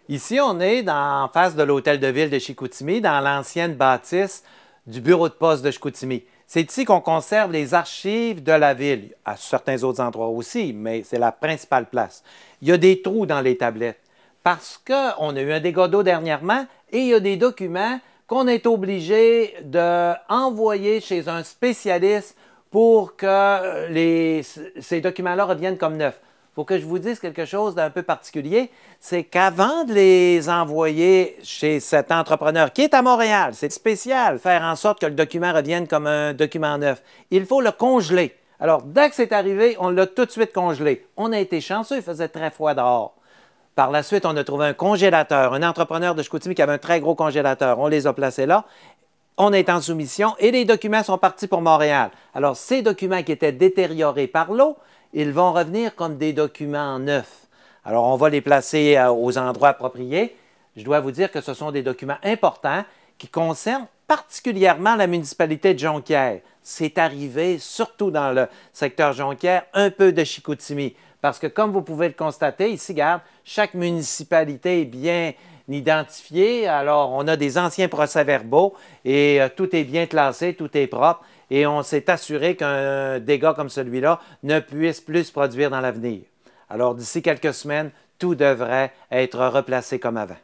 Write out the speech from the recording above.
Ici, on est en face de l'hôtel de ville de Chicoutimi, dans l'ancienne bâtisse du bureau de poste de Chicoutimi. C'est ici qu'on conserve les archives de la ville, à certains autres endroits aussi, mais c'est la principale place. Il y a des trous dans les tablettes parce qu'on a eu un dégât d'eau dernièrement et il y a des documents qu'on est obligé d'envoyer chez un spécialiste pour que ces documents-là reviennent comme neufs. Il faut que je vous dise quelque chose d'un peu particulier, c'est qu'avant de les envoyer chez cet entrepreneur qui est à Montréal, c'est spécial, faire en sorte que le document revienne comme un document neuf, il faut le congeler. Alors, dès que c'est arrivé, on l'a tout de suite congelé. On a été chanceux, il faisait très froid dehors. Par la suite, on a trouvé un congélateur, un entrepreneur de Chicoutimi qui avait un très gros congélateur. On les a placés là. On est en soumission et les documents sont partis pour Montréal. Alors, ces documents qui étaient détériorés par l'eau, ils vont revenir comme des documents neufs. Alors, on va les placer aux endroits appropriés. Je dois vous dire que ce sont des documents importants qui concernent particulièrement la municipalité de Jonquière. C'est arrivé surtout dans le secteur Jonquière, un peu de Chicoutimi. Parce que comme vous pouvez le constater, ici, regarde, chaque municipalité est bien identifiée. Alors, on a des anciens procès-verbaux et tout est bien classé, tout est propre. Et on s'est assuré qu'un dégât comme celui-là ne puisse plus se produire dans l'avenir. Alors, d'ici quelques semaines, tout devrait être replacé comme avant.